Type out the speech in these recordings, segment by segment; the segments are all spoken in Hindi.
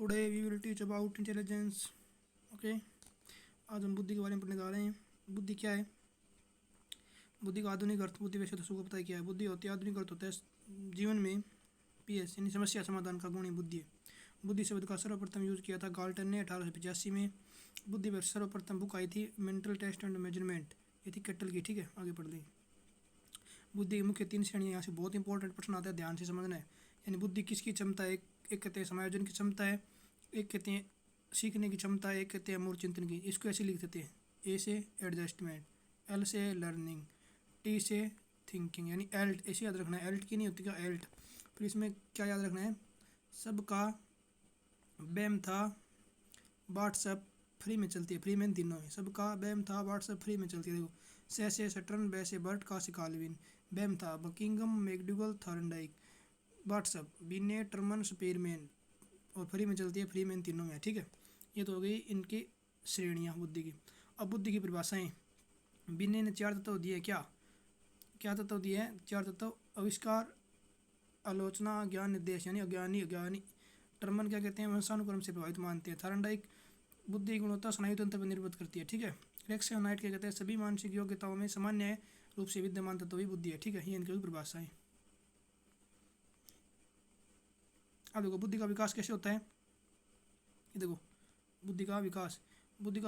Today we will teach about intelligence. Okay, आज हम बुद्धि के बारे में पढ़ने जा रहे हैं। बुद्धि क्या है? बुद्धि का आधुनिक अर्थ, बुद्धि वैसे तो सबको पता है क्या है। बुद्धि होती है, आधुनिक अर्थ होता है जीवन में पीएस यानी समस्या समाधान का गुण ही बुद्धि है। बुद्धि शब्द का सर्वप्रथम यूज किया था गाल्टन ने 1885 में। बुद्धि पर सर्वप्रथम बुक आई थी मेंटल टेस्ट एंड मेजरमेंट, ये थी कैटल की। ठीक है, आगे पढ़ लें। बुद्धि की मुख्य 3 श्रेणियाँ, यहाँ से बहुत इंपॉर्टेंट प्रश्न आता है, ध्यान से समझना है। यानी बुद्धि किसकी क्षमता है? एक कहते हैं समायोजन की क्षमता है, एक कहते हैं सीखने की क्षमता है, एक कहते हैं मूल चिंतन की। इसको ऐसे लिख देते हैं, ए से एडजस्टमेंट, एल से लर्निंग, टी से थिंकिंग। यानी एल्ट ऐसे याद रखना है, एल्ट की नहीं होती क्या, एल्ट। फिर इसमें क्या याद रखना है? सबका बैम था व्हाट्सएप फ्री में चलती है, फ्री में तीनों है। सबका बैम था व्हाट्सएप फ्री में चलती है। देखो, से सटर्न, बै से बर्ट, का से काल्विन। बैम था बकिंगम मैकडुगल थॉर्नडाइक। व्हाट्सएप बिने टर्मन स्पेयरमैन, और फ्री में चलती है, फ्री में तीनों में है। ठीक है, ये तो हो गई इनकी श्रेणियाँ बुद्धि की। अब बुद्धि की परिभाषाएं। बिने ने 4 तत्व दिए। क्या क्या तत्व दिए हैं? 4 तत्व: आविष्कार, आलोचना, ज्ञान, निर्देश। यानी अज्ञानी अज्ञानी। टर्मन क्या कहते हैं? वंशानुक्रम से प्रभावित मानते हैं। थॉर्नडाइक बुद्धि की गुणवत्ता स्नायु तंत्र पर निर्भर करती है। ठीक है। रेक्सोनाइट क्या कहते हैं? सभी मानसिक योग्यताओं में सामान्य रूप से विद्यमान तत्व ही बुद्धि है। ठीक है, ये इनकी परिभाषा है। अब देखो बुद्धि का विकास कैसे होता है। ये देखो, बुद्धि का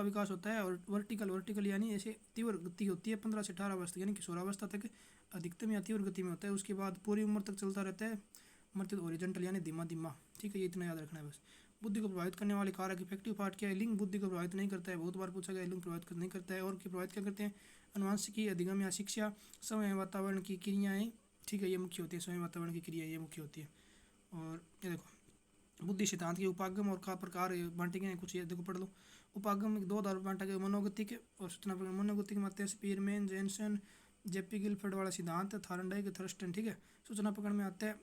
विकास होता है और वर्टिकल यानी ऐसे तीव्र गति होती है 15 से 18 वर्ष तक, यानी किशोरावस्था तक अधिकतम या तीव्र गति में होता है। उसके बाद पूरी उम्र तक चलता रहता है मर्त्य ओरिजेंटल यानी धीमा धीमा। ठीक है, ये इतना याद रखना है बस। बुद्धि को प्रभावित करने वाले कारक इफेक्टिव पार्ट क्या है? लिंग बुद्धि को प्रभावित नहीं करता है, बहुत बार पूछा गया। लिंग प्रभावित नहीं करता है। और प्रभावित क्या करते हैं? अनुवांशिकी, अधिगम या शिक्षा, समय वातावरण की क्रियाएं। ठीक है, ये मुख्य होती है, समय वातावरण की क्रिया ये मुख्य होती है। और ये देखो बुद्धि सिद्धांत के उपागम और का प्रकार बांटे गए हैं कुछ, ये देखो पढ़ लो। उपागम 2 आधार बांटा गया, मनोगतिक और सूचना प्रकार। मनोगतिक मत है स्पीरमैन, जेनसन, जेपी गिलफर्ड वाला सिद्धांत, थार्नडाइक, थर्स्टन। ठीक है। सूचना प्रकार में आता है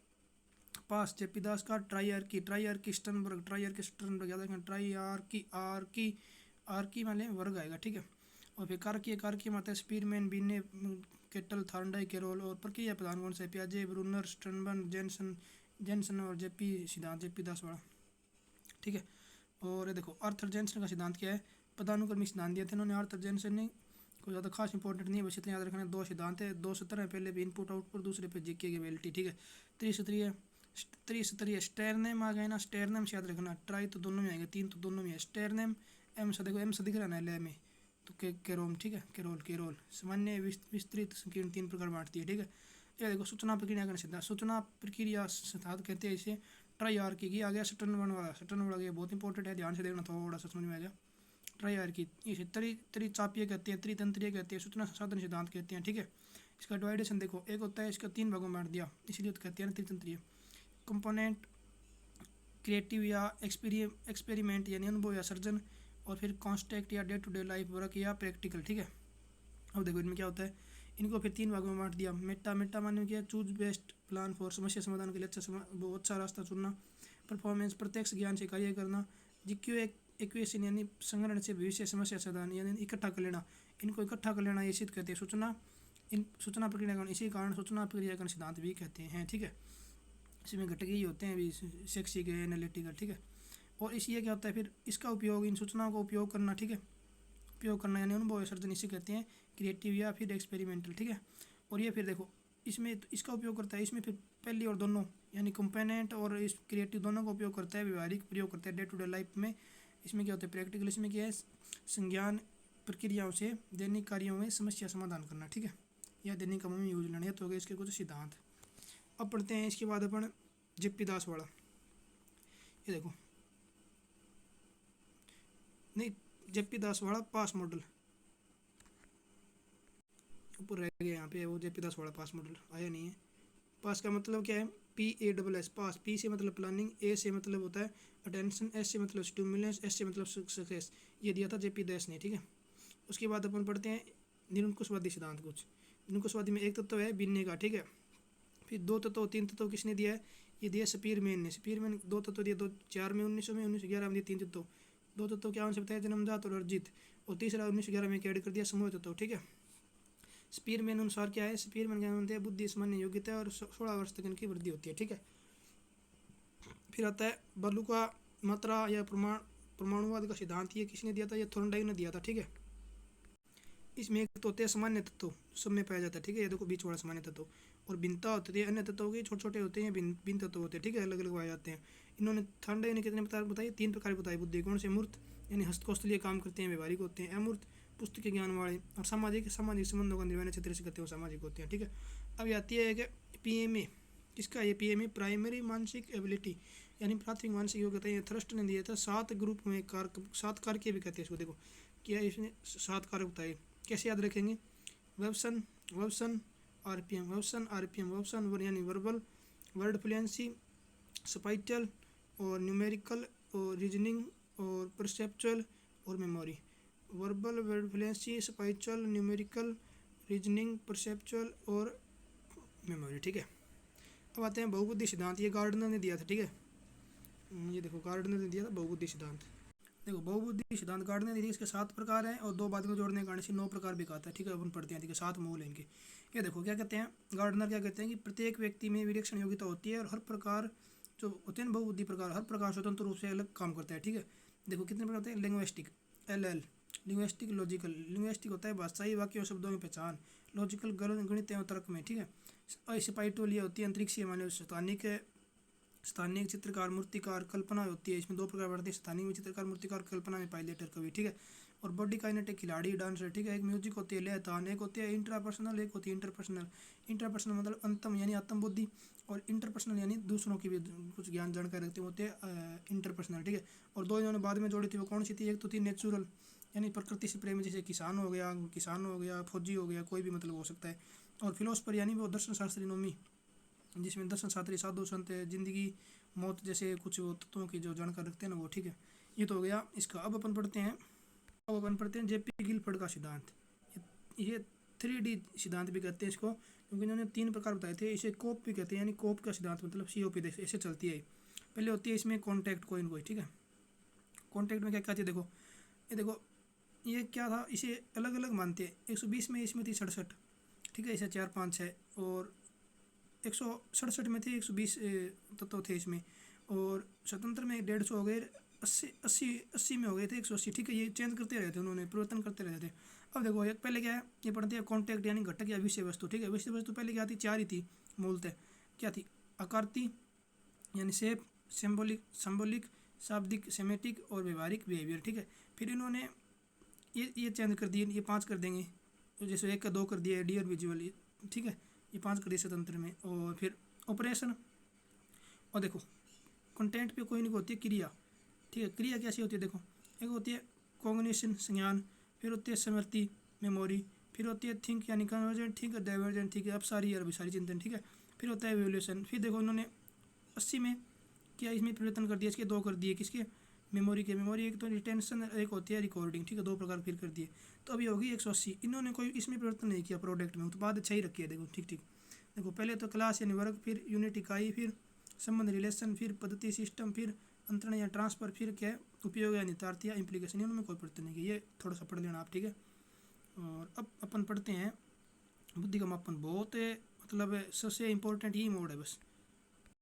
पास जेपी दास का ट्राईआर्की स्टर्नबर्ग याद रखना। ट्राईआर्की आर्की आर्की माने वर्ग आएगा। ठीक है। और फिर कारकीय में आता है स्पीरमैन, बीने, केटल, थार्नडाइक, केरोल। और प्रक्रिया प्रधान कौन सा है? पियाजे, ब्रूनर, स्टर्नबर्ग, जेनसन और जेपी सिद्धांत, जेपी दास वाला। ठीक है। और ये देखो आर्थर जेनसन का सिद्धांत क्या है? पदानुक्रमिक सिद्धांत दिए थे इन्होंने आर्थर जेनसन ने, कोई ज़्यादा खास इंपॉर्टेंट नहीं है, बस इतना याद रखना है। 2 सिद्धांत है, 2 सत्र है, पहले भी इनपुट आउटपुट, दूसरे पे जीके की एबिलिटी। ठीक है। त्रिस्तरीय स्टेरनेम आ गया ना, स्टेरनेम से याद रखना। ट्राई तो दोनों में आएगा, 3 तो दोनों में है। स्टेरनेम एम से देखो, एम से दिख रहा है ना ले में, तो केरोम। ठीक है, केरोल सामान्य विस्तृत संकीर्ण 3 प्रकार बांटती है। ठीक है। ये देखो सूचना प्रक्रिया का सिद्धांत, सूचना प्रक्रिया सिद्धांत कहते हैं इसे। ट्राईआर्की की आ गया सटर्न वाला, ये बहुत इंपॉर्टेंट है, ध्यान से देखना, थोड़ा सा समझ में आ जाए। ट्राईआर्की इसे त्रिचापीय कहते हैं, त्रितंत्रीय कहते हैं, सूचना संसाधन सिद्धांत कहते हैं। ठीक है। इसका डिवाइडेशन देखो, एक होता है इसका 3 भागों में बांट दिया, इसलिए तो कहते हैं ना त्रितंत्रीय। कंपोनेंट, क्रिएटिव या एक्सपेरिमेंट यानी अनुभव या सर्जन, और फिर कॉन्स्टेक्ट या day to day life work या प्रैक्टिकल। ठीक है। अब देखो इनमें क्या होता है, इनको फिर 3 भागों में बांट दिया। मेटा माने क्या? चूज बेस्ट प्लान फॉर, समस्या समाधान के लिए बहुत अच्छा रास्ता चुनना। परफॉर्मेंस, प्रत्यक्ष ज्ञान से कार्य करना। जिक्यू इक्वेशन यानी संग्रहण से भविष्य समस्या समाधान यानी इकट्ठा कर लेना, इनको इकट्ठा कर लेना ये सिद्ध कहते हैं सूचना प्रक्रिया, इसी कारण सूचना प्रक्रिया सिद्धांत भी कहते हैं। ठीक है। इसमें घटक ही होते हैं अभी शैक्षिक, एनालिटिकल। ठीक है। और इसी क्या होता है फिर इसका उपयोग, इन सूचनाओं का उपयोग करना। ठीक है, उपयोग करना यानी अनुभव सर्जन, इसे कहते हैं क्रिएटिव या फिर एक्सपेरिमेंटल। ठीक है। और ये फिर देखो इसमें इसका उपयोग करता है, इसमें फिर पहली और दोनों यानी कंपोनेंट और इस क्रिएटिव दोनों का उपयोग करता है, व्यवहारिक प्रयोग करता है डे टू डे लाइफ में। इसमें क्या होता है? प्रैक्टिकल, इसमें क्या है? संज्ञान प्रक्रियाओं से दैनिक कार्यों में समस्या समाधान करना। ठीक है, या दैनिक कामों में यूज लेना। तो हो गए इसके कुछ सिद्धांत। अब पढ़ते हैं इसके बाद अपन जेपी दास वाला। ये देखो, नहीं, जेपी दास वाला पास मॉडल ऊपर रह गया यहाँ पे, वो जेपी दास वाला पास मॉडल आया नहीं है। पास का मतलब क्या है? PASS पास। पी से मतलब प्लानिंग, ए से मतलब होता है अटेंशन, एस से मतलब स्टिमुलेंस, एस से मतलब सक्सेस। ये दिया था जेपी दास ने। ठीक है। उसके बाद अपन पढ़ते हैं निरंकुशवादी सिद्धांत कुछ। निरंकुशवादी में एक तत्व है बिन्ने का। ठीक है। फिर 2 तत्व 3 तत्व किसने दिया है? ये दिया स्पीरमैन ने। स्पीरमैन 2 तत्व दिए, 4 में 1900 में, 1911 में दिए 3 तत्व। 2 तत्व क्या से बताया? जन्मजात और अर्जित। और तीसरा 1911 में ऐड कर दिया समूह तत्व। ठीक है। स्पीरमैन अनुसार क्या है? स्पीरमैन क्या मानते हैं? बुद्धि सामान्य योग्यता और 16 वर्ष तक इनकी वृद्धि होती है। ठीक है। फिर आता है बलुका मात्रा या परमाणुवाद का सिद्धांत ये किसने दिया था? ये थॉर्नडाइक ने दिया था, ठीक है। इसमें एक तो होते हैं सामान्य तत्व, सब में पाया जाता है, ठीक है। ये देखो बीच वाला सामान्य तत्व, और भिन्नता होती है अन्य तत्वों के, छोटे छोटे होते हैं भिन्न तत्व होते हैं, ठीक है, अलग अलग पाए जाते हैं। इन्होंने थॉर्नडाइक ने कितने प्रकार बताए? 3 प्रकार बताए। बुद्धि कौन से? मूर्त यानी हस्तकौशलीय काम करते हैं, व्यवहारिक होते हैं। अमूर्त पुस्तकीय ज्ञान वाले। और सामाजिक संबंधों का निर्वहन अच्छे तरह से करते हैं, सामाजिक होते हैं, ठीक है। अब आती है कि PMA, किसका? ये PMA प्राइमरी मानसिक एबिलिटी यानी प्राथमिक मानसिक योग्यता। ये थ्रस्ट ने दिया था 7 ग्रुप में, 7 कारक भी कहते हैं इसको। देखो क्या इसने 7 कारक बताए, कैसे याद रखेंगे? वेबसन वेबसन RPM, वेबसन RPM, वेबसन यानी वर्बल, वर्ड फ्लुएंसी, स्पाइटल और न्यूमेरिकल और रीजनिंग और परसेप्चुअल और memory. Verbal, word fluency, spatial, numerical, reasoning, perceptual और मेमोरी, ठीक है। अब आते हैं बहुबुद्धि सिद्धांत, ये गार्डनर ने दिया था, ठीक है। ये देखो गार्डनर ने दिया था बहुबुद्धि सिद्धांत। देखो बहुबुद्धि सिद्धांत गार्डनर ने दिया, इसके 7 प्रकार हैं और 2 बात को जोड़ने के कारण से 9 प्रकार भी कहता है, ठीक है। अपन पढ़ते हैं, ठीक है, 7 मूल हैं इनके। ये देखो क्या कहते हैं गार्डनर, क्या कहते हैं कि प्रत्येक व्यक्ति में विलक्षण योग्यता होती है और हर प्रकार जो होते हैं बहुबुद्धि प्रकार, हर प्रकार स्वतंत्र रूप से अलग काम करता है, ठीक है। देखो कितने प्रकार होते हैं? Linguistic LL, linguistic logical, linguistic होता है भाषाई वाक्यों शब्दों में पहचान, लॉजिकल गणित एवं तर्क में, ठीक है। स्पाइटुअल ये होती है अंतरिक्षीय माने स्थानिक, स्थानीय चित्रकार, मूर्तिकार, कल्पना होती है। इसमें 2 प्रकार बढ़ते हैं, स्थानीय में चित्रकार, मूर्तिकार, कल्पना में पायलट कवि, ठीक है। और बॉडी काइनेटिक खिलाड़ी, डांसर, ठीक है। एक म्यूजिक होती है लय तान, एक होती है इंट्रापर्सनल, एक होती है इंटरपर्सनल। इंटरपर्सनल मतलब अंतम यानी आत्म बुद्धि, और इंटरपर्सनल यानी दूसरों की भी कुछ ज्ञान जानकारी रखते होते हैं इंटरपर्सनल, ठीक है। और 2 इन्होंने बाद में जोड़ी थी, वो कौन सी थी? एक तो थी नेचुरल यानी प्रकृति से प्रेम, जैसे किसान हो गया, फौजी हो गया, कोई भी मतलब हो सकता है। और फिलोसफर यानी वो दर्शन शास्त्री नोमी, जिसमें दर्शन शास्त्री साधु संत जिंदगी मौत जैसे कुछ तत्वों की जो जानकारी रखते हैं ना वो, ठीक है। ये तो हो गया इसका। अब अपन पढ़ते हैं JP गिलफर्ड का सिद्धांत। ये 3D सिद्धांत भी कहते हैं इसको, क्योंकि इन्होंने 3 प्रकार बताए थे। इसे कोप भी कहते हैं, यानी कोप का सिद्धांत मतलब COP ऐसे चलती है। पहले होती है इसमें कॉन्टैक्ट कोई, ठीक है। कॉन्टैक्ट में क्या क्या चीज़ देखो, ये देखो ये क्या था, इसे अलग अलग मानते हैं। 120 में इसमें थी 67, ठीक है। इसे 4 5 6 और 167 में थे 120 तत्व थे इसमें, और स्वतंत्र में 150 हो गए, 80 में हो गए थे 180, ठीक है। ये चेंज करते रहते उन्होंने, परिवर्तन करते रहते थे। अब देखो एक पहले क्या है, ये पढ़ते हैं कॉन्टैक्ट यानी घटक या विषय वस्तु, ठीक है। विषय वस्तु पहले क्या थी? 4 ही थी मूलतः। क्या थी? आकृति यानी शेप, सिंबॉलिक शाब्दिक, सेमेटिक और व्यवहारिक बिहेवियर, ठीक है। फिर इन्होंने ये चेंज कर दिए, ये 5 कर देंगे, तो जैसे 1 का 2 कर दिया डी और विजुअल, ठीक है। ये 5 कर दिए स्वतंत्र में। और फिर ऑपरेशन, और देखो कंटेंट पे कोई नहीं होती है क्रिया, ठीक है। क्रिया कैसी होती है? देखो एक होती है कॉग्निशन संज्ञान, फिर होती है स्मृति मेमोरी, फिर होती है थिंक यानी कन्वर्जेंट, ठीक है, डाइवर्जेंट, ठीक है, अपसारी और अभिसारी चिंतन, ठीक है। फिर होता है एवोल्यूशन। फिर देखो इन्होंने 80 में क्या इसमें परिवर्तन कर दिया, इसके 2 कर दिए, किसके? मेमोरी के। मेमोरी एक तो रिटेंशन, एक होती है रिकॉर्डिंग, ठीक है। 2 प्रकार फिर कर दिए, तो अभी होगी 180। इन्होंने कोई इसमें परिवर्तन नहीं किया प्रोडक्ट में, तो बात अच्छा ही रखी है, देखो ठीक ठीक। देखो पहले तो क्लास यानी वर्ग, फिर यूनिट इकाई, फिर संबंध रिलेशन, फिर पद्धति सिस्टम, फिर अंतरण या ट्रांसफर, फिर क्या है उपयोग या निहितार्थ या इम्प्लीकेशन, इनमें कोई परिवर्तन नहीं किया। ये थोड़ा सा पढ़ लेना आप, ठीक है। और अब अपन पढ़ते हैं बुद्धि का मापन। बहुत मतलब सबसे इम्पोर्टेंट ही मोड है बस,